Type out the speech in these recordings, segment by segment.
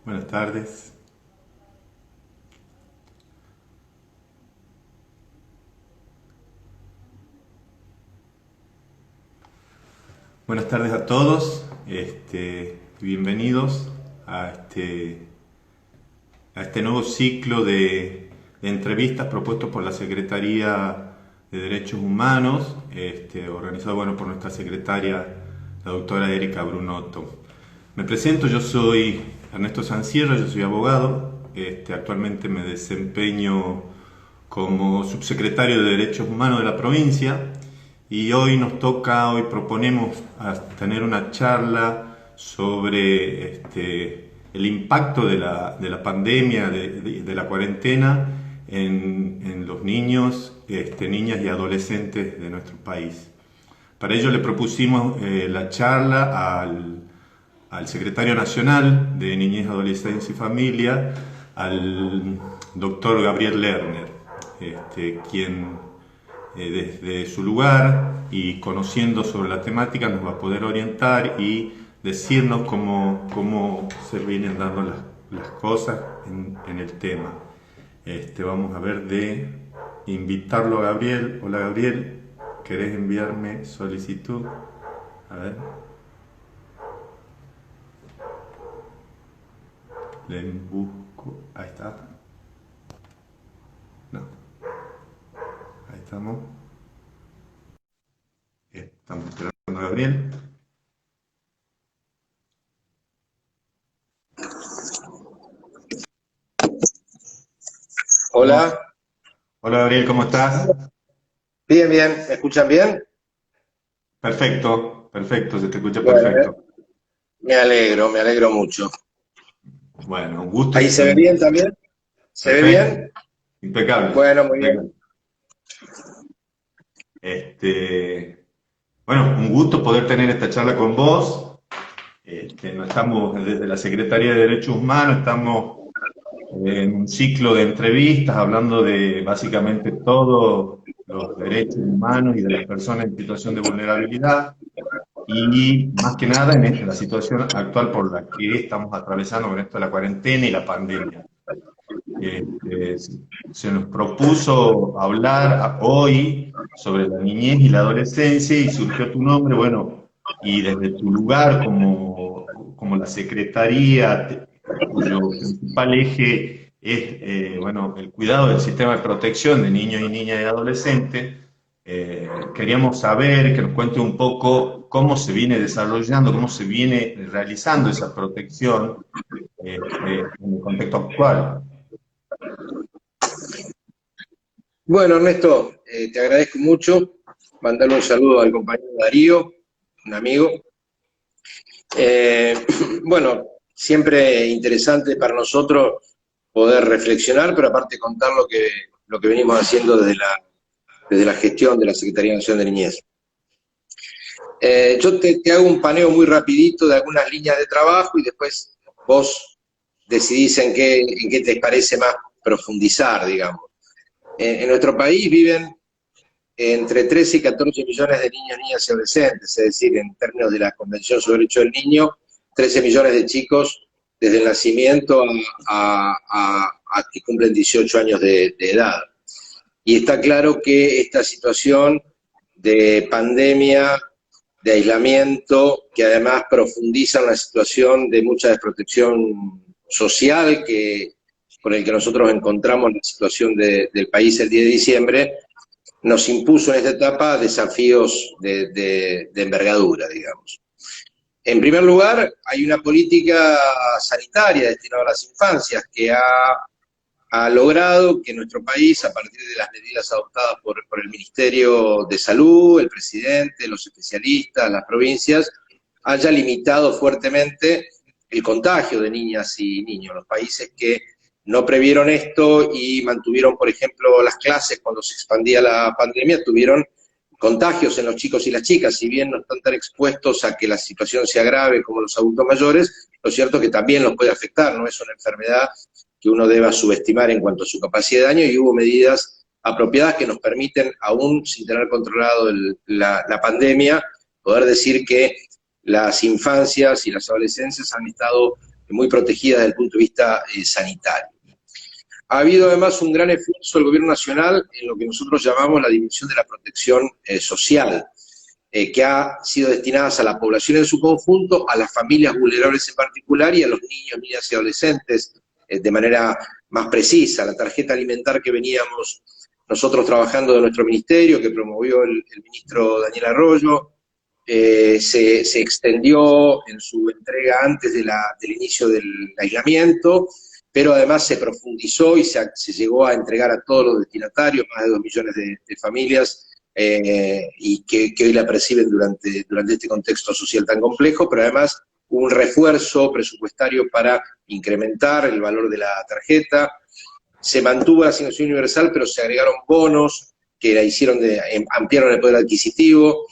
Buenas tardes. Buenas tardes a todos. Bienvenidos a este nuevo ciclo de entrevistas propuesto por la Secretaría de Derechos Humanos, organizado por nuestra secretaria, la doctora Erika Brunotto. Me presento, yo soy Ernesto Sancierra, yo soy abogado. Actualmente me desempeño como subsecretario de Derechos Humanos de la provincia y hoy proponemos tener una charla sobre el impacto de la pandemia, de la cuarentena en los niños, niñas y adolescentes de nuestro país. Para ello le propusimos la charla al secretario nacional de Niñez, Adolescencia y Familia, al doctor Gabriel Lerner, quien desde su lugar y conociendo sobre la temática nos va a poder orientar y decirnos cómo se vienen dando las cosas en el tema. Vamos a ver de invitarlo a Gabriel. Hola Gabriel, ¿querés enviarme solicitud? A ver. Le busco. Ahí está. No. Ahí estamos. Estamos esperando a Gabriel. ¿Cómo? Hola, Hola Gabriel, ¿cómo estás? bien, bien, ¿me escuchan bien? Perfecto, perfecto, se te escucha Bueno, perfecto. me alegro mucho. Bueno, un gusto. ¿Ahí se ve bien también? ¿Se ve Perfecto, bien? impecable, Bueno, muy bien. impecable. Este, un gusto poder tener esta charla con vos. No estamos desde la Secretaría de Derechos Humanos, estamos en un ciclo de entrevistas hablando de básicamente todos los derechos humanos y de las personas en situación de vulnerabilidad. Y más que nada en la situación actual por la que estamos atravesando con esto de la cuarentena y la pandemia. Se nos propuso hablar hoy sobre la niñez y la adolescencia y surgió tu nombre, y desde tu lugar como la secretaría, cuyo principal eje es, el cuidado del sistema de protección de niños y niñas y adolescentes. Queríamos saber, que nos cuente un poco cómo se viene desarrollando, cómo se viene realizando esa protección en el contexto actual. Bueno, Ernesto, te agradezco mucho. Mandarle un saludo al compañero Darío, un amigo. Eh, bueno, siempre interesante para nosotros poder reflexionar, pero aparte contar lo que venimos haciendo desde la gestión de la Secretaría Nacional de Niñez. Yo te hago un paneo muy rapidito de algunas líneas de trabajo y después vos decidís en qué te parece más profundizar, digamos. En nuestro país viven entre 13 y 14 millones de niños, niñas y adolescentes, es decir, en términos de la Convención sobre el Derecho del Niño, 13 millones de chicos desde el nacimiento a que cumplen 18 años de edad. Y está claro que esta situación de pandemia, de aislamiento, que además profundiza una situación de mucha desprotección social con el que nosotros encontramos la situación del país el 10 de diciembre, nos impuso en esta etapa desafíos de envergadura, digamos. En primer lugar, hay una política sanitaria destinada a las infancias que ha logrado que nuestro país, a partir de las medidas adoptadas por el Ministerio de Salud, el presidente, los especialistas, las provincias, haya limitado fuertemente el contagio de niñas y niños. Los países que no previeron esto y mantuvieron, por ejemplo, las clases cuando se expandía la pandemia, tuvieron contagios en los chicos y las chicas, si bien no están tan expuestos a que la situación se agrave como los adultos mayores, lo cierto es que también los puede afectar, no es una enfermedad que uno deba subestimar en cuanto a su capacidad de daño, y hubo medidas apropiadas que nos permiten, aún sin tener controlado la pandemia, poder decir que las infancias y las adolescencias han estado muy protegidas desde el punto de vista sanitario. Ha habido además un gran esfuerzo del Gobierno Nacional en lo que nosotros llamamos la dimensión de la protección social, que ha sido destinadas a la población en su conjunto, a las familias vulnerables en particular y a los niños, niñas y adolescentes de manera más precisa. La tarjeta alimentar que veníamos nosotros trabajando de nuestro ministerio, que promovió el ministro Daniel Arroyo, se extendió en su entrega antes del inicio del aislamiento, pero además se profundizó y se llegó a entregar a todos los destinatarios, más de 2 millones de familias, y que hoy la perciben durante este contexto social tan complejo, pero además hubo un refuerzo presupuestario para incrementar el valor de la tarjeta. Se mantuvo la asignación universal, pero se agregaron bonos que ampliaron el poder adquisitivo.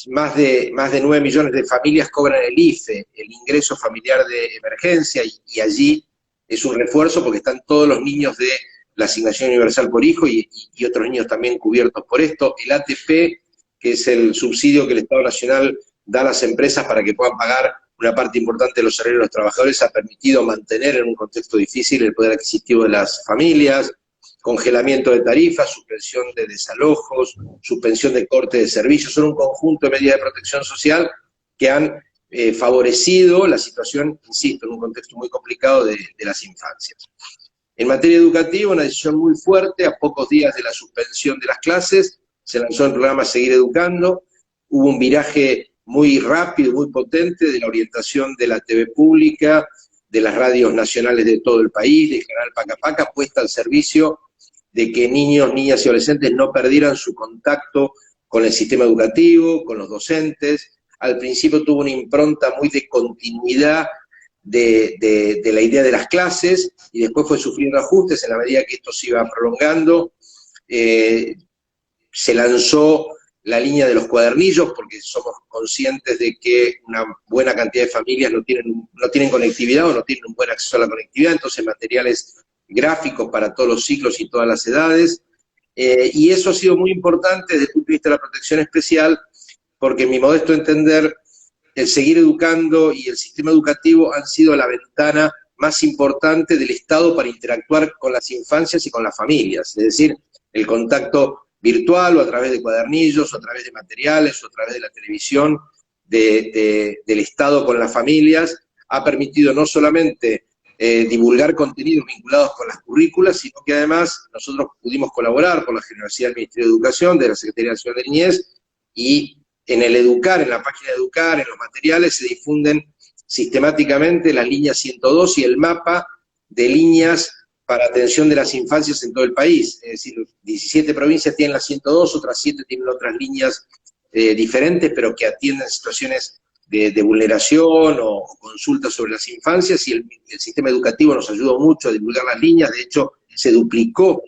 Más de 9 millones de familias cobran el IFE, el ingreso familiar de emergencia, y allí es un refuerzo porque están todos los niños de la asignación universal por hijo y otros niños también cubiertos por esto. El ATP, que es el subsidio que el Estado Nacional da a las empresas para que puedan pagar una parte importante de los salarios de los trabajadores, ha permitido mantener en un contexto difícil el poder adquisitivo de las familias. Congelamiento de tarifas, suspensión de desalojos, suspensión de corte de servicios, son un conjunto de medidas de protección social que han favorecido la situación, insisto, en un contexto muy complicado de las infancias. En materia educativa, una decisión muy fuerte: a pocos días de la suspensión de las clases, se lanzó el programa Seguir Educando. Hubo un viraje muy rápido, muy potente de la orientación de la TV pública, de las radios nacionales de todo el país, del canal Paca Paca, puesta al servicio de que niños, niñas y adolescentes no perdieran su contacto con el sistema educativo, con los docentes. Al principio tuvo una impronta muy de continuidad de la idea de las clases, y después fue sufriendo ajustes en la medida que esto se iba prolongando. Se lanzó la línea de los cuadernillos, porque somos conscientes de que una buena cantidad de familias no tienen conectividad o no tienen un buen acceso a la conectividad, entonces materiales gráficos para todos los ciclos y todas las edades, y eso ha sido muy importante desde el punto de vista de la protección especial, porque en mi modesto entender, el Seguir Educando y el sistema educativo han sido la ventana más importante del Estado para interactuar con las infancias y con las familias, es decir, el contacto virtual o a través de cuadernillos, o a través de materiales, o a través de la televisión del Estado con las familias, ha permitido no solamente divulgar contenidos vinculados con las currículas, sino que además nosotros pudimos colaborar con la generosidad del Ministerio de Educación, de la Secretaría Nacional de Niñez, y en el Educar, en la página de Educar, en los materiales, se difunden sistemáticamente las líneas 102 y el mapa de líneas para atención de las infancias en todo el país. Es decir, 17 provincias tienen la 102, otras 7 tienen otras líneas diferentes, pero que atienden situaciones de vulneración o consultas sobre las infancias, y el sistema educativo nos ayudó mucho a divulgar las líneas. De hecho, se duplicó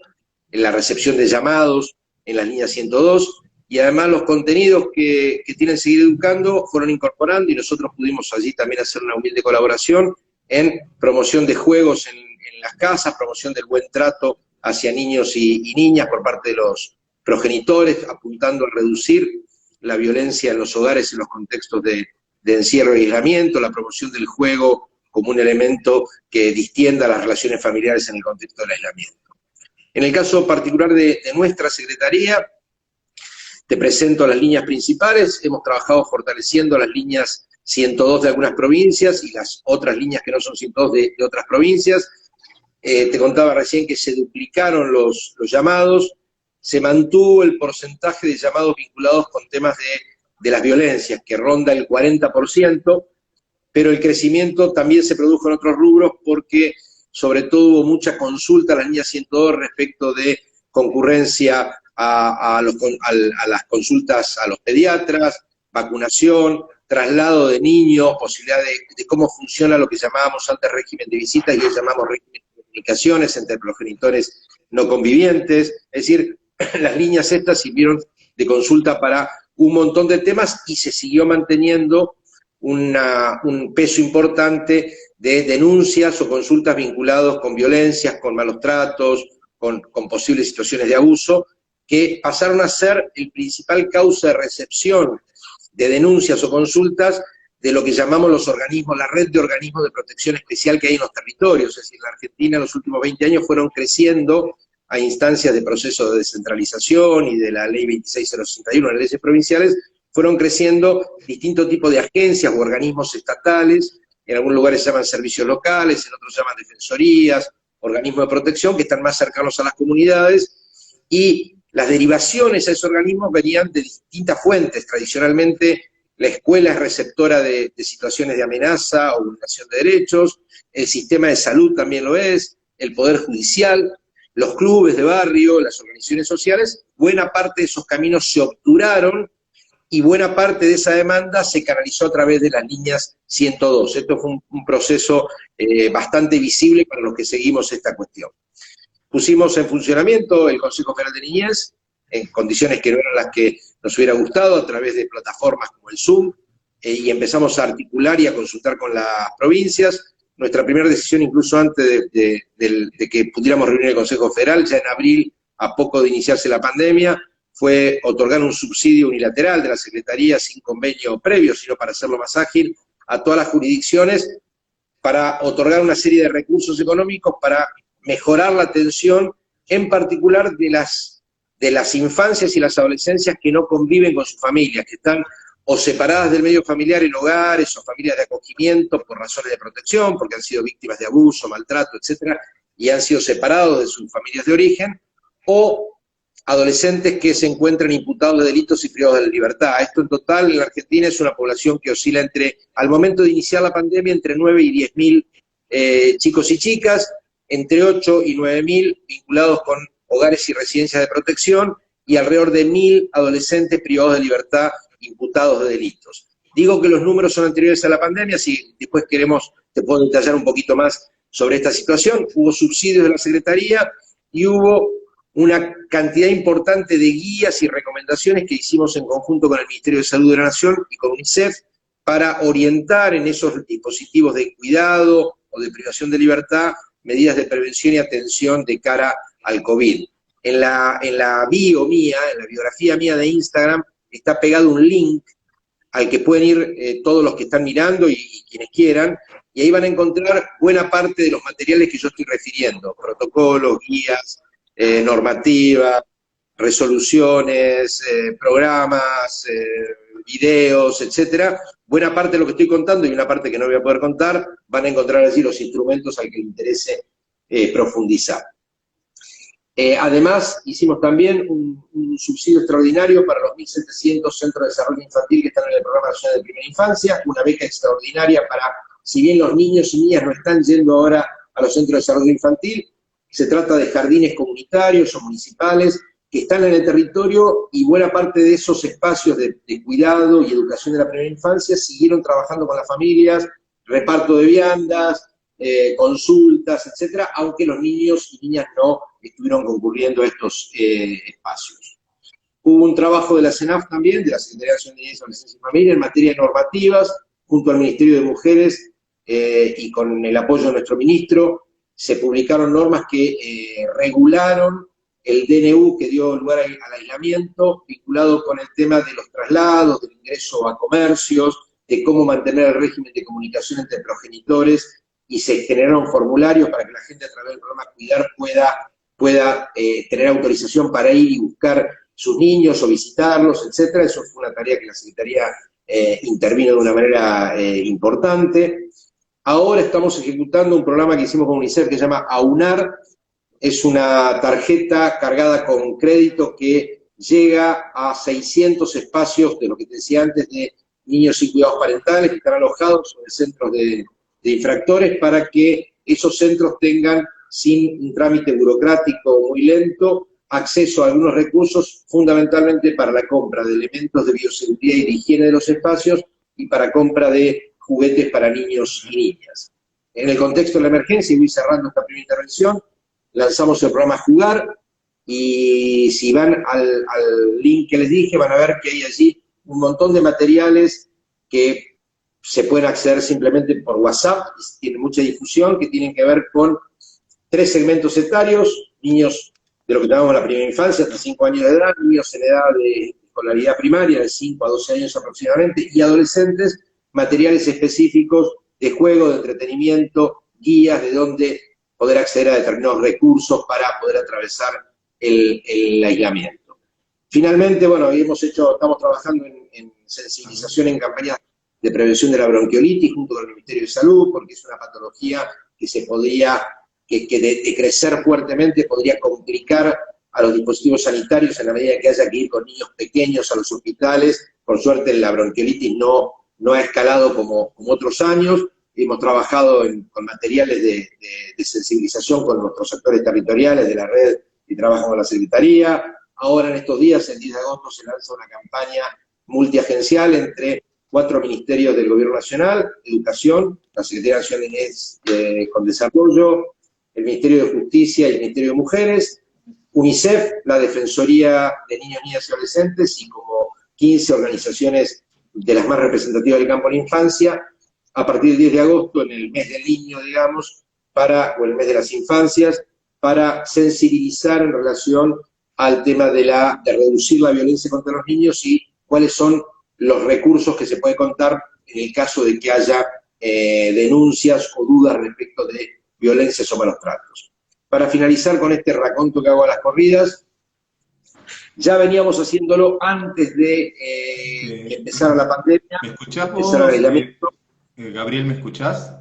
en la recepción de llamados en las líneas 102, y además los contenidos que tienen Seguir Educando fueron incorporando, y nosotros pudimos allí también hacer una humilde colaboración en promoción de juegos en las casas, promoción del buen trato hacia niños y niñas por parte de los progenitores, apuntando a reducir la violencia en los hogares en los contextos de encierro y aislamiento, la promoción del juego como un elemento que distienda las relaciones familiares en el contexto del aislamiento. En el caso particular de nuestra Secretaría, te presento las líneas principales. Hemos trabajado fortaleciendo las líneas 102 de algunas provincias y las otras líneas que no son 102 de otras provincias. Te contaba recién que se duplicaron los llamados, se mantuvo el porcentaje de llamados vinculados con temas de las violencias, que ronda el 40%, pero el crecimiento también se produjo en otros rubros porque sobre todo hubo mucha consulta a las líneas 102 respecto de concurrencia a las consultas a los pediatras, vacunación, traslado de niños, posibilidad de cómo funciona lo que llamábamos antes régimen de visitas y hoy llamamos régimen de comunicaciones entre progenitores no convivientes. Es decir, las líneas estas sirvieron de consulta para un montón de temas y se siguió manteniendo un peso importante de denuncias o consultas vinculados con violencias, con malos tratos, con posibles situaciones de abuso, que pasaron a ser el principal causa de recepción de denuncias o consultas de lo que llamamos los organismos, la red de organismos de protección especial que hay en los territorios. Es decir, en la Argentina en los últimos 20 años fueron creciendo a instancias de procesos de descentralización y de la ley 26061, las leyes provinciales, fueron creciendo distintos tipos de agencias o organismos estatales, en algunos lugares se llaman servicios locales, en otros se llaman defensorías, organismos de protección que están más cercanos a las comunidades, y las derivaciones a esos organismos venían de distintas fuentes. Tradicionalmente, la escuela es receptora de situaciones de amenaza o vulneración de derechos, el sistema de salud también lo es, el poder judicial, los clubes de barrio, las organizaciones sociales. Buena parte de esos caminos se obturaron y buena parte de esa demanda se canalizó a través de las líneas 102. Esto fue un proceso bastante visible para los que seguimos esta cuestión. Pusimos en funcionamiento el Consejo Federal de Niñez en condiciones que no eran las que nos hubiera gustado, a través de plataformas como el Zoom, y empezamos a articular y a consultar con las provincias. Nuestra primera decisión, incluso antes de que pudiéramos reunir el Consejo Federal, ya en abril, a poco de iniciarse la pandemia, fue otorgar un subsidio unilateral de la Secretaría sin convenio previo, sino para hacerlo más ágil, a todas las jurisdicciones, para otorgar una serie de recursos económicos para mejorar la atención, en particular de las infancias y las adolescencias que no conviven con sus familias, que están o separadas del medio familiar en hogares o familias de acogimiento por razones de protección, porque han sido víctimas de abuso, maltrato, etcétera, y han sido separados de sus familias de origen, o adolescentes que se encuentran imputados de delitos y privados de la libertad. Esto en total en la Argentina es una población que oscila al momento de iniciar la pandemia, entre 9 y 10.000 chicos y chicas, entre 8 y 9.000 vinculados con hogares y residencias de protección, y alrededor de 1.000 adolescentes privados de libertad imputados de delitos. Digo que los números son anteriores a la pandemia, si después te puedo detallar un poquito más sobre esta situación. Hubo subsidios de la Secretaría y hubo una cantidad importante de guías y recomendaciones que hicimos en conjunto con el Ministerio de Salud de la Nación y con UNICEF para orientar en esos dispositivos de cuidado o de privación de libertad medidas de prevención y atención de cara al COVID. En la bio mía, en la biografía mía de Instagram, está pegado un link al que pueden ir todos los que están mirando y quienes quieran, y ahí van a encontrar buena parte de los materiales que yo estoy refiriendo: protocolos, guías, normativas, resoluciones, programas, videos, etcétera. Buena parte de lo que estoy contando y una parte que no voy a poder contar, van a encontrar allí los instrumentos al que le interese profundizar. Además, hicimos también un subsidio extraordinario para los 1.700 centros de desarrollo infantil que están en el Programa Nacional de Primera Infancia, una beca extraordinaria para, si bien los niños y niñas no están yendo ahora a los centros de desarrollo infantil, se trata de jardines comunitarios o municipales que están en el territorio, y buena parte de esos espacios de cuidado y educación de la primera infancia siguieron trabajando con las familias, reparto de viandas, consultas, etcétera, aunque los niños y niñas no estuvieron concurriendo a estos espacios. Hubo un trabajo de la CENAF también, de la Secretaría Nacional de Niñez, Adolescencia y Familia, en materia de normativas, junto al Ministerio de Mujeres y con el apoyo de nuestro ministro. Se publicaron normas que regularon el DNU que dio lugar al aislamiento, vinculado con el tema de los traslados, del ingreso a comercios, de cómo mantener el régimen de comunicación entre progenitores, y se generaron formularios para que la gente a través del programa Cuidar pueda tener autorización para ir y buscar sus niños o visitarlos, etcétera. Eso fue una tarea que la Secretaría intervino de una manera importante. Ahora estamos ejecutando un programa que hicimos con UNICEF que se llama AUNAR. Es una tarjeta cargada con crédito que llega a 600 espacios, de lo que te decía antes, de niños sin cuidados parentales que están alojados en centros de infractores, para que esos centros tengan, sin un trámite burocrático muy lento, acceso a algunos recursos, fundamentalmente para la compra de elementos de bioseguridad y de higiene de los espacios, y para compra de juguetes para niños y niñas. En el contexto de la emergencia, y voy cerrando esta primera intervención, lanzamos el programa Jugar, y si van al link que les dije, van a ver que hay allí un montón de materiales que se pueden acceder simplemente por WhatsApp, y tiene mucha difusión, que tienen que ver con 3 segmentos etarios: niños de lo que llamamos la primera infancia, hasta 5 años de edad, niños en edad de escolaridad primaria, de 5 a 12 años aproximadamente, y adolescentes materiales específicos de juego, de entretenimiento, guías de dónde poder acceder a determinados recursos para poder atravesar el aislamiento. Finalmente, bueno, estamos trabajando en sensibilización en campañas de prevención de la bronquiolitis junto con el Ministerio de Salud, porque es una patología que se podría, que de crecer fuertemente podría complicar a los dispositivos sanitarios en la medida que haya que ir con niños pequeños a los hospitales. Por suerte la bronquiolitis no ha escalado como otros años. Hemos trabajado con materiales de sensibilización con nuestros actores territoriales de la red y trabajo con la Secretaría. Ahora en estos días, el 10 de agosto, se lanza una campaña multiagencial entre 4 ministerios del Gobierno Nacional: Educación, la Secretaría Nacional con Desarrollo, el Ministerio de Justicia y el Ministerio de Mujeres, UNICEF, la Defensoría de Niños, Niñas y Adolescentes y como 15 organizaciones de las más representativas del campo de la infancia, a partir del 10 de agosto, en el mes del niño, digamos, o el mes de las infancias, para sensibilizar en relación al tema de reducir la violencia contra los niños y cuáles son los recursos que se puede contar en el caso de que haya denuncias o dudas respecto de violencias o malos tratos. Para finalizar con este raconto que hago a las corridas, ya veníamos haciéndolo antes de que empezara la pandemia. ¿Me escuchás vos, Gabriel, me escuchás?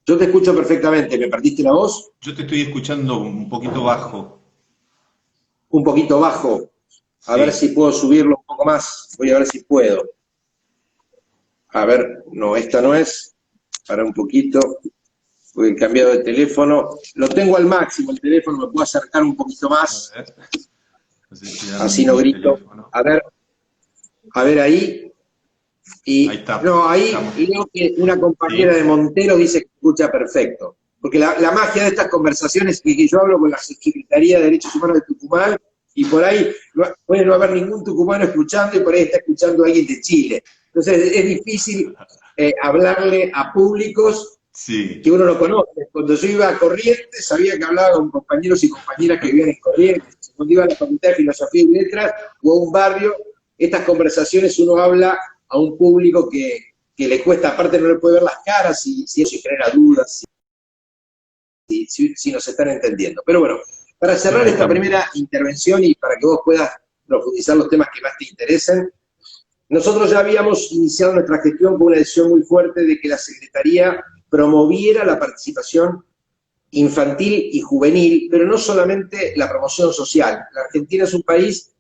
Yo te escucho perfectamente. ¿Me perdiste la voz? Yo te estoy escuchando un poquito bajo. Un poquito bajo. A ver si puedo subirlo un poco más. Voy a ver si puedo. A ver, no, esta no es. Para un poquito. Porque he cambiado de teléfono. Lo tengo al máximo el teléfono, me puedo acercar un poquito más. Así no grito. A ver ahí. Y, ahí está. No, ahí leo que una compañera de Montero dice que escucha perfecto. Porque la magia de estas conversaciones es que yo hablo con la Secretaría de Derechos Humanos de Tucumán y por ahí puede no haber ningún tucumano escuchando y por ahí está escuchando a alguien de Chile. Entonces es difícil hablarle a públicos que uno no conoce. Cuando yo iba a Corrientes sabía que hablaba con compañeros y compañeras que vivían en Corrientes. Cuando iba a la Facultad de Filosofía y Letras o a un barrio, estas conversaciones uno habla a un público que le cuesta, aparte no le puede ver las caras si eso genera dudas, si nos están entendiendo. Pero bueno, para cerrar esta primera intervención y para que vos puedas profundizar los temas que más te interesen, nosotros ya habíamos iniciado nuestra gestión con una decisión muy fuerte de que la Secretaría promoviera la participación infantil y juvenil, pero no solamente la promoción social. La Argentina es un país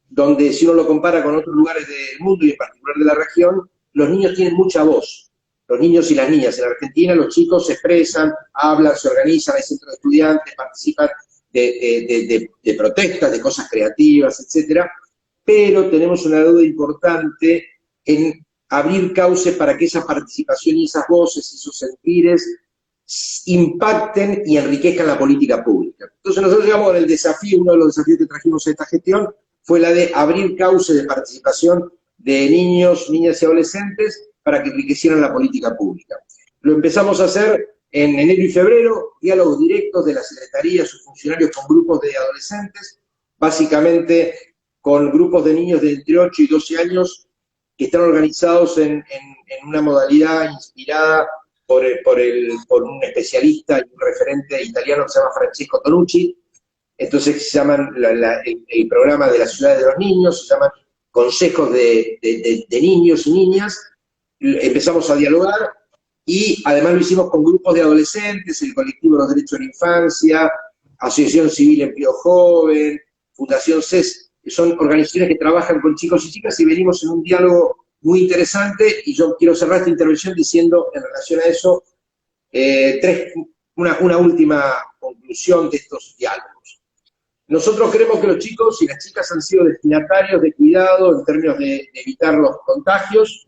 donde, si uno lo compara con otros lugares del mundo y en particular de la región, los niños tienen mucha voz. Los niños y las niñas en Argentina, los chicos se expresan, hablan, se organizan, hay centros de estudiantes, participan de protestas, de cosas creativas, etcétera, pero tenemos una deuda importante en abrir cauces para que esa participación y esas voces y esos sentires impacten y enriquezcan la política pública. Entonces nosotros llegamos con el desafío, uno de los desafíos que trajimos a esta gestión fue la de abrir cauces de participación de niños, niñas y adolescentes para que enriquecieran la política pública. Lo empezamos a hacer en enero y febrero, diálogos directos de la Secretaría, sus funcionarios con grupos de adolescentes, básicamente con grupos de niños de entre 8 y 12 años que están organizados en una modalidad inspirada por un especialista y un referente italiano que se llama Francesco Tonucci. Entonces se llaman el programa de la ciudad de los niños, se llaman consejos de niños y niñas. Empezamos a dialogar y además lo hicimos con grupos de adolescentes, el colectivo de los derechos de la infancia, Asociación Civil Empleo Joven, Fundación CES, son organizaciones que trabajan con chicos y chicas y venimos en un diálogo muy interesante y yo quiero cerrar esta intervención diciendo en relación a eso una última conclusión de estos diálogos. Nosotros creemos que los chicos y las chicas han sido destinatarios de cuidado en términos de evitar los contagios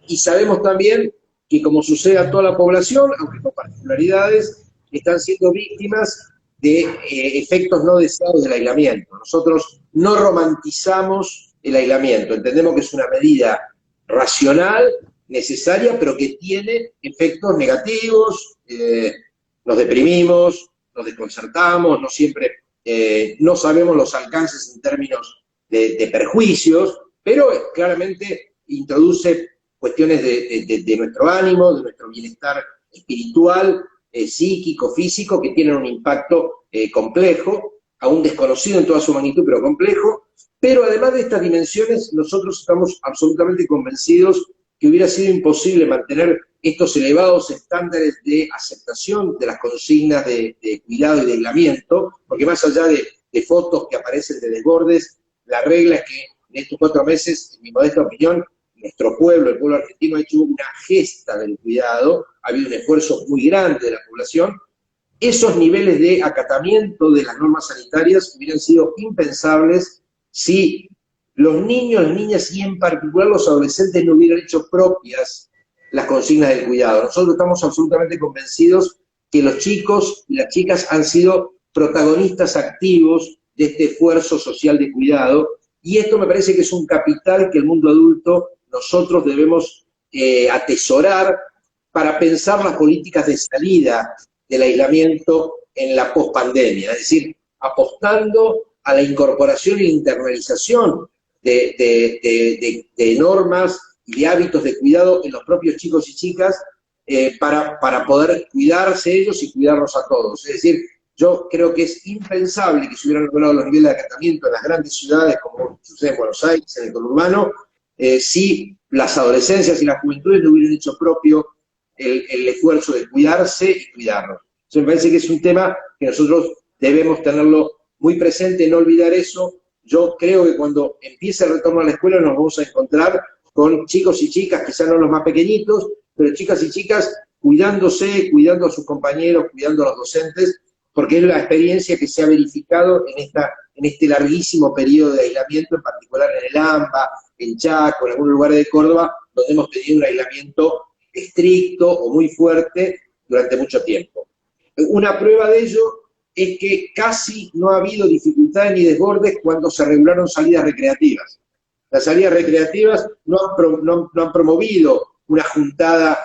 y sabemos también que, como sucede a toda la población, aunque con particularidades, están siendo víctimas de efectos no deseados del aislamiento. Nosotros no romantizamos el aislamiento, entendemos que es una medida racional, necesaria, pero que tiene efectos negativos, nos deprimimos, nos desconcertamos, no siempre, no sabemos los alcances en términos de perjuicios, pero claramente introduce cuestiones de nuestro ánimo, de nuestro bienestar espiritual, psíquico, físico, que tienen un impacto complejo, aún desconocido en toda su magnitud, pero complejo. Pero además de estas dimensiones, nosotros estamos absolutamente convencidos que hubiera sido imposible mantener estos elevados estándares de aceptación de las consignas de cuidado y de aislamiento, porque más allá de fotos que aparecen de desbordes, la regla es que en estos 4 meses, en mi modesta opinión, nuestro pueblo, el pueblo argentino, ha hecho una gesta del cuidado, ha habido un esfuerzo muy grande de la población. Esos niveles de acatamiento de las normas sanitarias hubieran sido impensables si los niños, las niñas y en particular los adolescentes no hubieran hecho propias las consignas del cuidado. Nosotros estamos absolutamente convencidos que los chicos y las chicas han sido protagonistas activos de este esfuerzo social de cuidado, y esto me parece que es un capital que el mundo adulto nosotros debemos atesorar para pensar las políticas de salida del aislamiento en la pospandemia, es decir, apostando a la incorporación y la internalización de normas y de hábitos de cuidado en los propios chicos y chicas para poder cuidarse ellos y cuidarnos a todos. Es decir, yo creo que es impensable que se hubieran logrado los niveles de acatamiento en las grandes ciudades, como sucede en Buenos Aires, en el conurbano, si las adolescencias y las juventudes no hubieran hecho propio el esfuerzo de cuidarse y cuidarnos. Entonces me parece que es un tema que nosotros debemos tenerlo muy presente, no olvidar eso. Yo creo que cuando empiece el retorno a la escuela nos vamos a encontrar con chicos y chicas, quizás no los más pequeñitos, pero chicas y chicas cuidándose, cuidando a sus compañeros, cuidando a los docentes, porque es la experiencia que se ha verificado en este larguísimo periodo de aislamiento, en particular en el AMBA, en Chaco, en algunos lugares de Córdoba, donde hemos tenido un aislamiento estricto o muy fuerte durante mucho tiempo. Una prueba de ello es que casi no ha habido dificultades ni desbordes cuando se regularon salidas recreativas. Las salidas recreativas no han promovido una juntada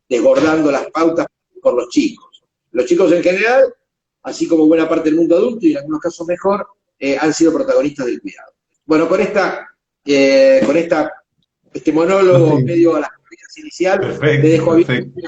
desbordando las pautas por los chicos. Los chicos en general, así como buena parte del mundo adulto y en algunos casos mejor, han sido protagonistas del cuidado. Bueno, con este monólogo medio a las corridas inicial, Perfecto, te dejo abierto perfecto.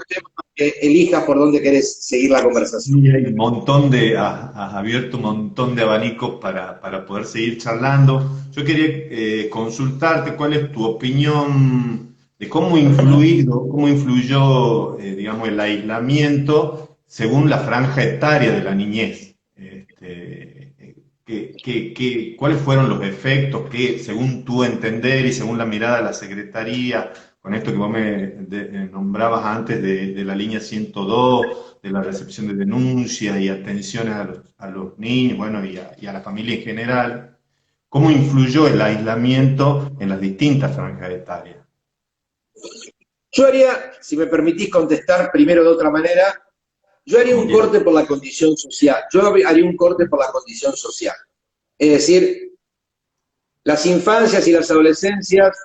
que elijas por dónde querés seguir la conversación. Sí, hay un montón has abierto un montón de abanicos para poder seguir charlando. Yo quería consultarte cuál es tu opinión de cómo influyó, digamos, el aislamiento según la franja etaria de la niñez. ¿Cuáles fueron los efectos que, según tu entender y según la mirada de la Secretaría, con esto que vos nombrabas antes de la línea 102, de la recepción de denuncias y atenciones a los niños, bueno, y a la familia en general, cómo influyó el aislamiento en las distintas franjas etarias? Yo haría, si me permitís contestar primero de otra manera, yo haría un corte por la condición social. Es decir, las infancias y las adolescencias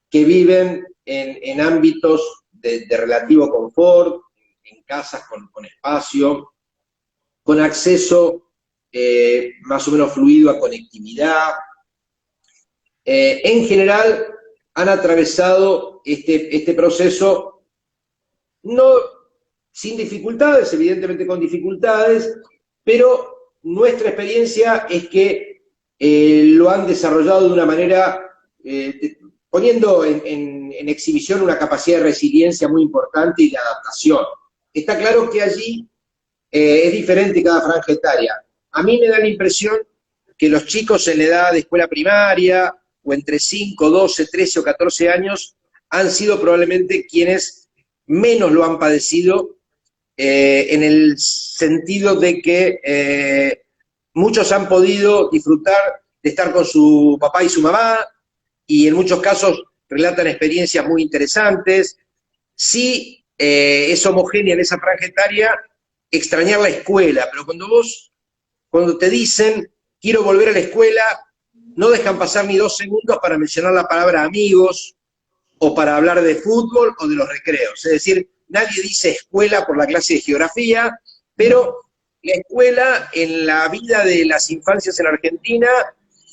que viven en ámbitos de relativo confort, en casas con espacio, con acceso más o menos fluido a conectividad, en general han atravesado este proceso no sin dificultades, evidentemente con dificultades, pero nuestra experiencia es que lo han desarrollado de una manera, poniendo en exhibición una capacidad de resiliencia muy importante y de adaptación. Está claro que allí es diferente cada franja etaria. A mí me da la impresión que los chicos en la edad de escuela primaria, o entre 5, 12, 13 o 14 años, han sido probablemente quienes menos lo han padecido, en el sentido de que muchos han podido disfrutar de estar con su papá y su mamá, y en muchos casos relatan experiencias muy interesantes. Sí, es homogénea en esa franja etaria extrañar la escuela, pero cuando te dicen quiero volver a la escuela, no dejan pasar ni 2 segundos para mencionar la palabra amigos, o para hablar de fútbol o de los recreos. Es decir, nadie dice escuela por la clase de geografía, pero la escuela en la vida de las infancias en Argentina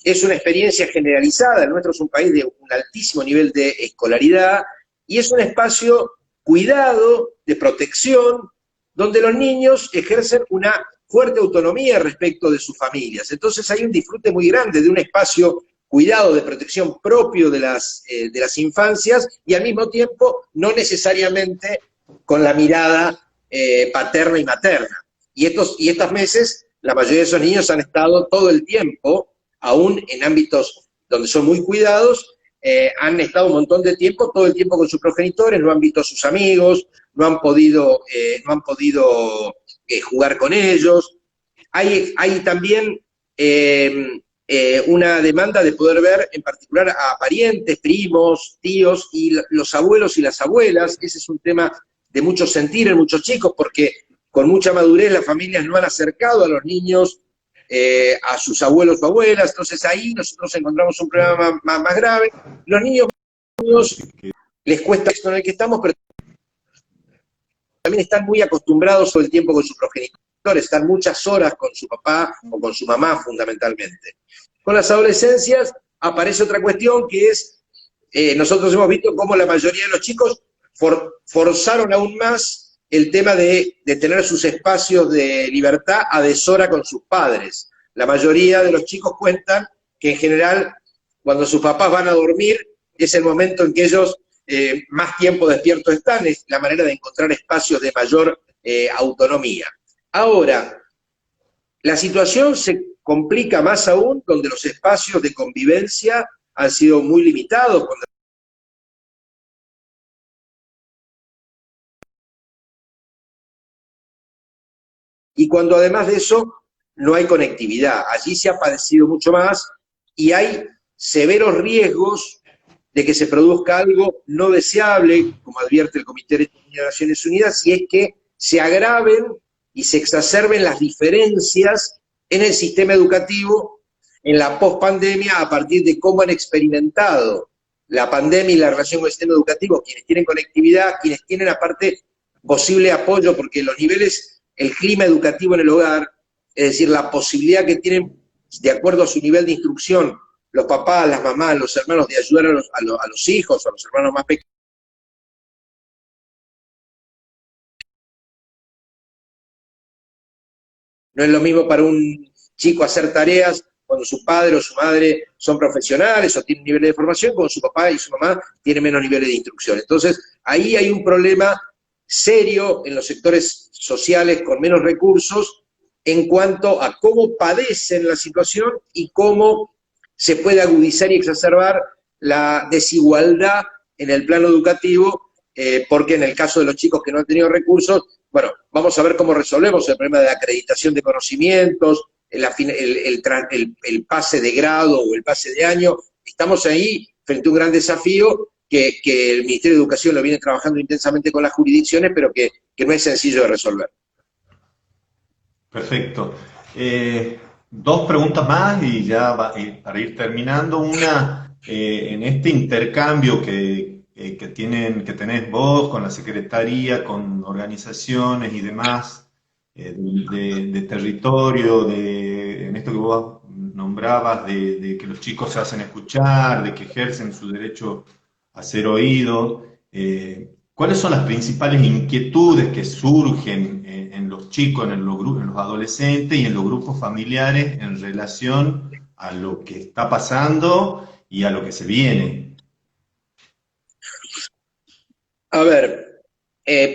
es una experiencia generalizada, el nuestro es un país de un altísimo nivel de escolaridad, y es un espacio cuidado, de protección, donde los niños ejercen una fuerte autonomía respecto de sus familias. Entonces hay un disfrute muy grande de un espacio cuidado, de protección propio de las infancias, y al mismo tiempo no necesariamente con la mirada paterna y materna. Y estos meses, la mayoría de esos niños han estado todo el tiempo, aún en ámbitos donde son muy cuidados, han estado un montón de tiempo, todo el tiempo con sus progenitores, no han visto a sus amigos, no han podido jugar con ellos. Hay también una demanda de poder ver en particular a parientes, primos, tíos y los abuelos y las abuelas. Ese es un tema de mucho sentir en muchos chicos, porque con mucha madurez las familias no han acercado a los niños a sus abuelos o abuelas, entonces ahí nosotros encontramos un problema más grave. Los niños les cuesta esto en el que estamos, pero también están muy acostumbrados todo el tiempo con sus progenitores, están muchas horas con su papá o con su mamá fundamentalmente. Con las adolescencias aparece otra cuestión que es, nosotros hemos visto cómo la mayoría de los chicos forzaron aún más el tema de tener sus espacios de libertad a deshora con sus padres. La mayoría de los chicos cuentan que en general cuando sus papás van a dormir es el momento en que ellos más tiempo despiertos están, es la manera de encontrar espacios de mayor autonomía. Ahora, la situación se complica más aún donde los espacios de convivencia han sido muy limitados. Y cuando además de eso no hay conectividad, allí se ha padecido mucho más y hay severos riesgos de que se produzca algo no deseable, como advierte el Comité de Naciones Unidas, y es que se agraven y se exacerben las diferencias en el sistema educativo en la pospandemia a partir de cómo han experimentado la pandemia y la relación con el sistema educativo, quienes tienen conectividad, quienes tienen aparte posible apoyo, porque los niveles, el clima educativo en el hogar, es decir, la posibilidad que tienen de acuerdo a su nivel de instrucción, los papás, las mamás, los hermanos, de ayudar a los hijos, a los hermanos más pequeños. No es lo mismo para un chico hacer tareas cuando su padre o su madre son profesionales o tienen niveles de formación, cuando su papá y su mamá tienen menos niveles de instrucción. Entonces, ahí hay un problema serio en los sectores sociales con menos recursos en cuanto a cómo padecen la situación y cómo se puede agudizar y exacerbar la desigualdad en el plano educativo, porque en el caso de los chicos que no han tenido recursos, bueno, vamos a ver cómo resolvemos el problema de acreditación de conocimientos, el pase de grado o el pase de año. Estamos ahí frente a un gran desafío que el Ministerio de Educación lo viene trabajando intensamente con las jurisdicciones, pero que no es sencillo de resolver. Perfecto. Dos preguntas más y ya para ir terminando. Una, en este intercambio que tenés vos con la Secretaría, con organizaciones y demás de territorio, en esto que vos nombrabas, de que los chicos se hacen escuchar, de que ejercen su derecho a ser oídos, ¿cuáles son las principales inquietudes que surgen en los chicos, en los adolescentes y en los grupos familiares en relación a lo que está pasando y a lo que se viene? A ver,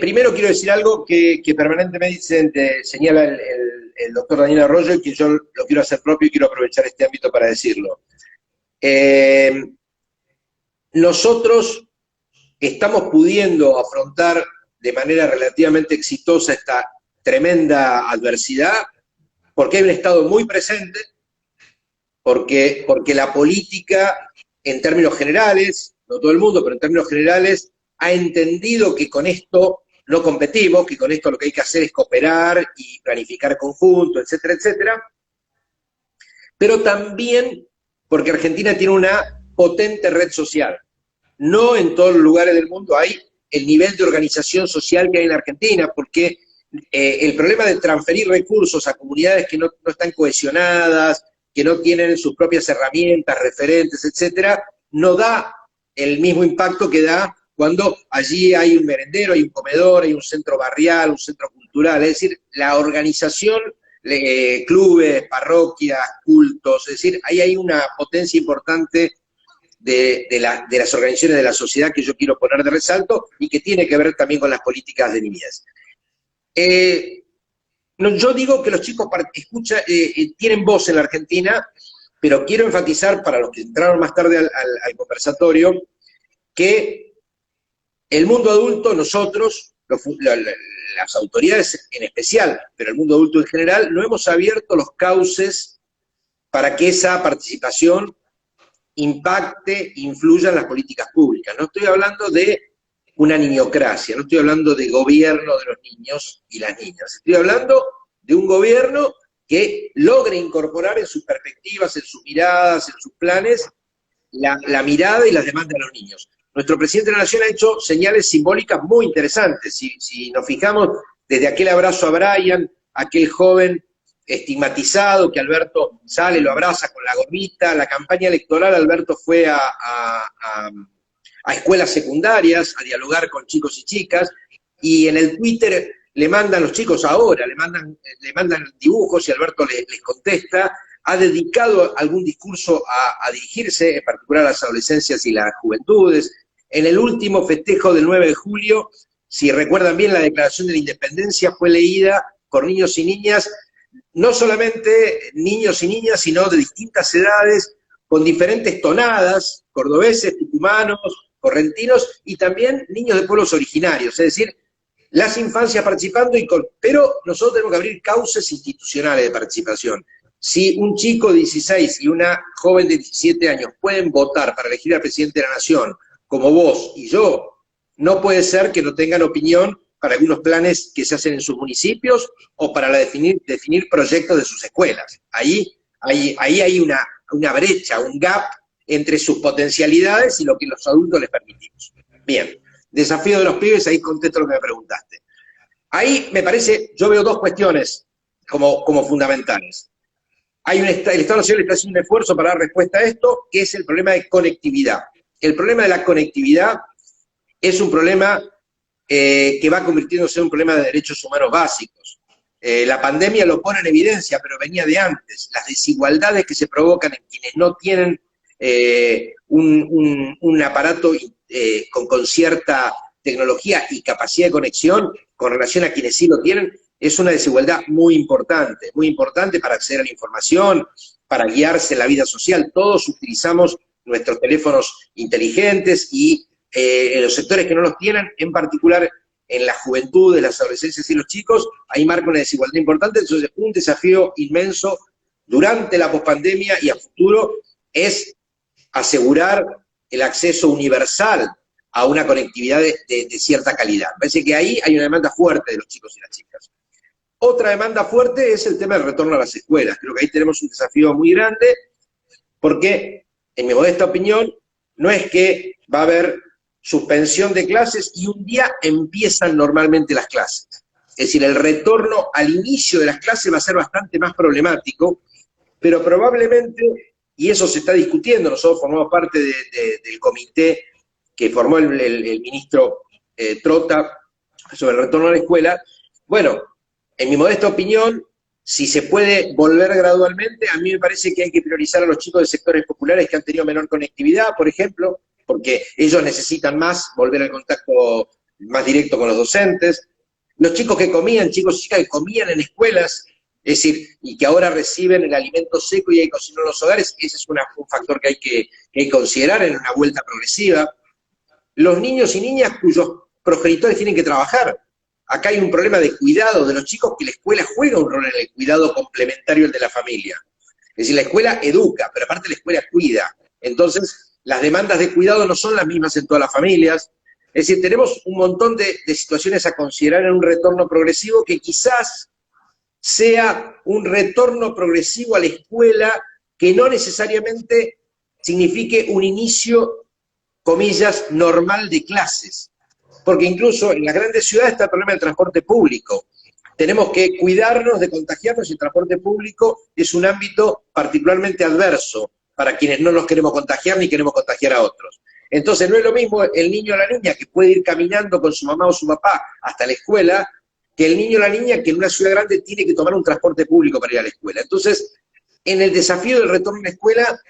primero quiero decir algo que permanentemente señala el doctor Daniel Arroyo y que yo lo quiero hacer propio y quiero aprovechar este ámbito para decirlo. Nosotros estamos pudiendo afrontar de manera relativamente exitosa esta tremenda adversidad porque hay un Estado muy presente, porque la política, en términos generales, no todo el mundo, pero en términos generales, ha entendido que con esto no competimos, que con esto lo que hay que hacer es cooperar y planificar conjunto, etcétera, etcétera. Pero también porque Argentina tiene una potente red social. No en todos los lugares del mundo hay el nivel de organización social que hay en Argentina, porque el problema de transferir recursos a comunidades que no están cohesionadas, que no tienen sus propias herramientas, referentes, etcétera, no da el mismo impacto que da cuando allí hay un merendero, hay un comedor, hay un centro barrial, un centro cultural. Es decir, la organización, clubes, parroquias, cultos, es decir, ahí hay una potencia importante de las organizaciones de la sociedad que yo quiero poner de resalto y que tiene que ver también con las políticas de niñez. Yo digo que los chicos tienen voz en la Argentina, pero quiero enfatizar para los que entraron más tarde al conversatorio, que el mundo adulto, nosotros, las autoridades en especial, pero el mundo adulto en general, no hemos abierto los cauces para que esa participación impacte, influya en las políticas públicas. No estoy hablando de una niñocracia, no estoy hablando de gobierno de los niños y las niñas, estoy hablando de un gobierno que logre incorporar en sus perspectivas, en sus miradas, en sus planes, la mirada y las demandas de los niños. Nuestro presidente de la Nación ha hecho señales simbólicas muy interesantes. Si nos fijamos, desde aquel abrazo a Brian, aquel joven estigmatizado que Alberto sale, lo abraza con la gorrita, la campaña electoral, Alberto fue a escuelas secundarias a dialogar con chicos y chicas, y en el Twitter le mandan los chicos ahora, le mandan dibujos y Alberto les contesta. Ha dedicado algún discurso a dirigirse, en particular a las adolescencias y las juventudes. En el último festejo del 9 de julio, si recuerdan bien, la Declaración de la Independencia fue leída por niños y niñas, no solamente niños y niñas, sino de distintas edades, con diferentes tonadas, cordobeses, tucumanos, correntinos, y también niños de pueblos originarios, es decir, las infancias participando, pero nosotros tenemos que abrir cauces institucionales de participación. Si un chico de 16 y una joven de 17 años pueden votar para elegir al presidente de la Nación, como vos y yo, no puede ser que no tengan opinión para algunos planes que se hacen en sus municipios o para definir proyectos de sus escuelas. Ahí hay una brecha, un gap entre sus potencialidades y lo que los adultos les permitimos. Bien, desafío de los pibes, ahí contesto lo que me preguntaste. Ahí me parece, yo veo dos cuestiones como fundamentales. El Estado Nacional está haciendo un esfuerzo para dar respuesta a esto, que es el problema de conectividad. El problema de la conectividad es un problema que va convirtiéndose en un problema de derechos humanos básicos. La pandemia lo pone en evidencia, pero venía de antes. Las desigualdades que se provocan en quienes no tienen un aparato con cierta tecnología y capacidad de conexión con relación a quienes sí lo tienen, es una desigualdad muy importante para acceder a la información, para guiarse en la vida social. Todos utilizamos nuestros teléfonos inteligentes y en los sectores que no los tienen, en particular en la juventud, en las adolescencias y los chicos, ahí marca una desigualdad importante. Entonces, un desafío inmenso durante la pospandemia y a futuro es asegurar el acceso universal a una conectividad de cierta calidad. Me parece que ahí hay una demanda fuerte de los chicos y las chicas. Otra demanda fuerte es el tema del retorno a las escuelas. Creo que ahí tenemos un desafío muy grande, porque, en mi modesta opinión, no es que va a haber suspensión de clases y un día empiezan normalmente las clases. Es decir, el retorno al inicio de las clases va a ser bastante más problemático, pero probablemente, y eso se está discutiendo, nosotros formamos parte del comité que formó el ministro Trota sobre el retorno a la escuela. Bueno, en mi modesta opinión, si se puede volver gradualmente, a mí me parece que hay que priorizar a los chicos de sectores populares que han tenido menor conectividad, por ejemplo, porque ellos necesitan más volver al contacto más directo con los docentes. Los chicos que comían, chicos y chicas que comían en escuelas, es decir, y que ahora reciben el alimento seco y hay que cocinarlo en los hogares, ese es un factor que hay que considerar en una vuelta progresiva. Los niños y niñas cuyos progenitores tienen que trabajar. Acá hay un problema de cuidado de los chicos, que la escuela juega un rol en el cuidado complementario al de la familia. Es decir, la escuela educa, pero aparte la escuela cuida. Entonces, las demandas de cuidado no son las mismas en todas las familias. Es decir, tenemos un montón de situaciones a considerar en un retorno progresivo, que quizás sea un retorno progresivo a la escuela que no necesariamente signifique un inicio, comillas, normal de clases. Porque incluso en las grandes ciudades está el problema del transporte público. tenemos que cuidarnos de contagiarnos y el transporte público es un ámbito particularmente adverso para quienes no nos queremos contagiar ni queremos contagiar a otros. Entonces no es lo mismo el niño o la niña que puede ir caminando con su mamá o su papá hasta la escuela que el niño o la niña que en una ciudad grande tiene que tomar un transporte público para ir a la escuela. Entonces, en el desafío del retorno a la escuela,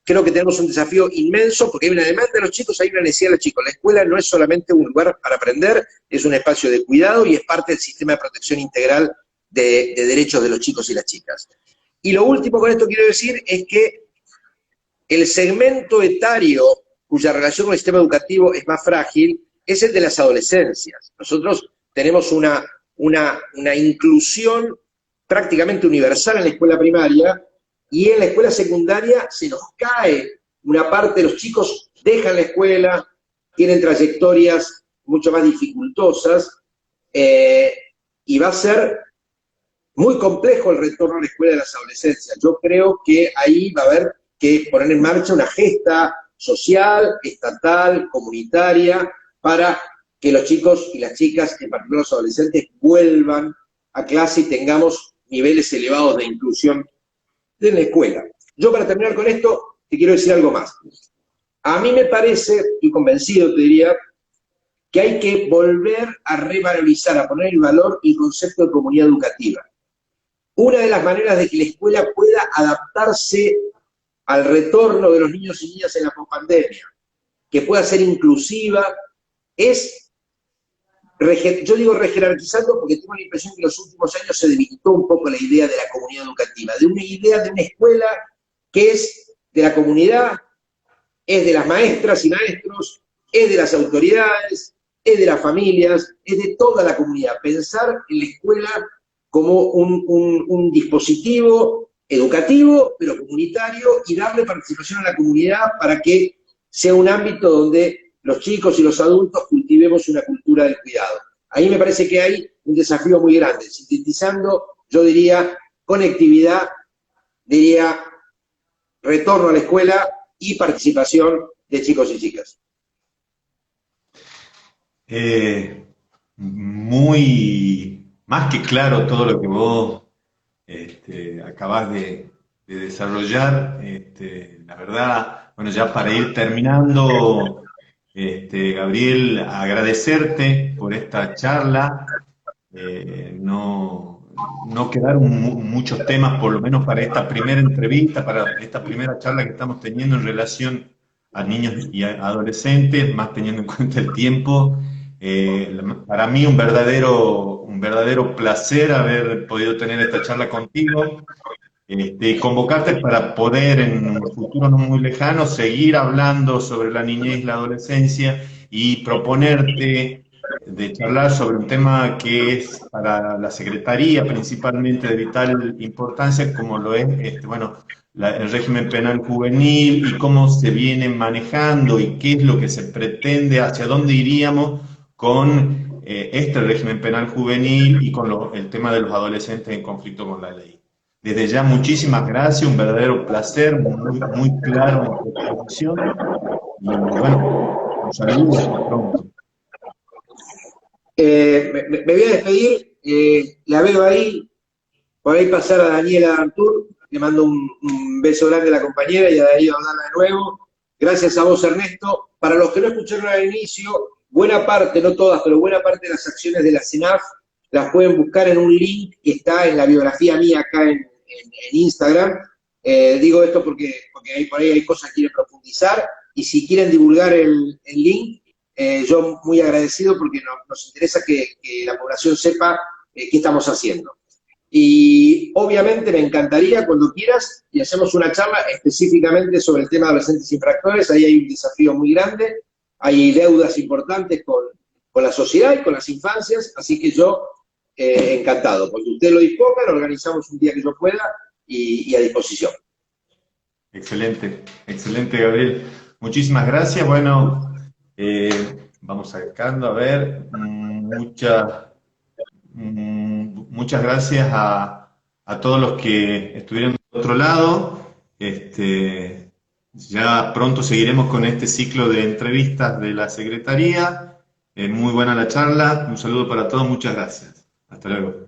creo que tenemos un desafío inmenso porque hay una demanda de los chicos, hay una necesidad de los chicos. La escuela no es solamente un lugar para aprender, es un espacio de cuidado y es parte del sistema de protección integral de derechos de los chicos y las chicas. Y lo último con esto quiero decir es que el segmento etario cuya relación con el sistema educativo es más frágil es el de las adolescencias. Nosotros tenemos una inclusión prácticamente universal en la escuela primaria, y en la escuela secundaria se nos cae una parte de los chicos, dejan la escuela, tienen trayectorias mucho más dificultosas, y va a ser muy complejo el retorno a la escuela de las adolescencias. Yo creo que ahí va a haber que poner en marcha una gesta social, estatal, comunitaria, para que los chicos y las chicas, en particular los adolescentes, vuelvan a clase y tengamos niveles elevados de inclusión en la escuela. Yo, para terminar con esto, te quiero decir algo más. A mí me parece, y convencido te diría, que hay que volver a revalorizar, a poner en valor el concepto de comunidad educativa. Una de las maneras de que la escuela pueda adaptarse al retorno de los niños y niñas en la pospandemia, que pueda ser inclusiva, es, yo digo rejerarquizando porque tengo la impresión que en los últimos años se debilitó un poco la idea de la comunidad educativa, de una idea de una escuela que es de la comunidad, es de las maestras y maestros, es de las autoridades, es de las familias, es de toda la comunidad. Pensar en la escuela como un dispositivo educativo, pero comunitario, y darle participación a la comunidad para que sea un ámbito donde los chicos y los adultos cultivemos una cultura del cuidado. Ahí me parece que hay un desafío muy grande. Sintetizando, yo diría conectividad, diría retorno a la escuela y participación de chicos y chicas. Más que claro todo lo que vos acabás de desarrollar. La verdad, bueno, ya para ir terminando, Gabriel, agradecerte por esta charla. No quedaron muchos temas, por lo menos para esta primera entrevista, para esta primera charla que estamos teniendo en relación a niños y a adolescentes, más teniendo en cuenta el tiempo. Para mí un verdadero placer haber podido tener esta charla contigo, convocarte para poder en un futuro no muy lejano seguir hablando sobre la niñez y la adolescencia y proponerte de charlar sobre un tema que es para la Secretaría principalmente de vital importancia, como lo es el régimen penal juvenil y cómo se viene manejando y qué es lo que se pretende, hacia dónde iríamos con este régimen penal juvenil y con el tema de los adolescentes en conflicto con la ley. Desde ya, muchísimas gracias, un verdadero placer, muy claro en tu exposición. Y bueno, un saludo, hasta pronto. Me voy a despedir, la veo ahí, por ahí pasar a Daniela Artur, le mando un beso grande a la compañera y a Darío Aldana de nuevo. Gracias a vos, Ernesto. Para los que no escucharon al inicio, buena parte, no todas, pero buena parte de las acciones de la CENAF las pueden buscar en un link que está en la biografía mía acá en Instagram. Digo esto porque por ahí hay cosas que quieren profundizar, y si quieren divulgar el link, yo muy agradecido porque nos interesa que la población sepa qué estamos haciendo. Y obviamente me encantaría, cuando quieras, y hacemos una charla específicamente sobre el tema de adolescentes infractores. Ahí hay un desafío muy grande, hay deudas importantes con la sociedad y con las infancias, así que yo encantado. Cuando usted lo disponga, lo organizamos un día que yo pueda y a disposición. Excelente, excelente, Gabriel. Muchísimas gracias. Bueno, vamos sacando, a ver, muchas gracias a todos los que estuvieron del otro lado. Ya pronto seguiremos con este ciclo de entrevistas de la Secretaría. Muy buena la charla. Un saludo para todos. Muchas gracias. Hasta luego.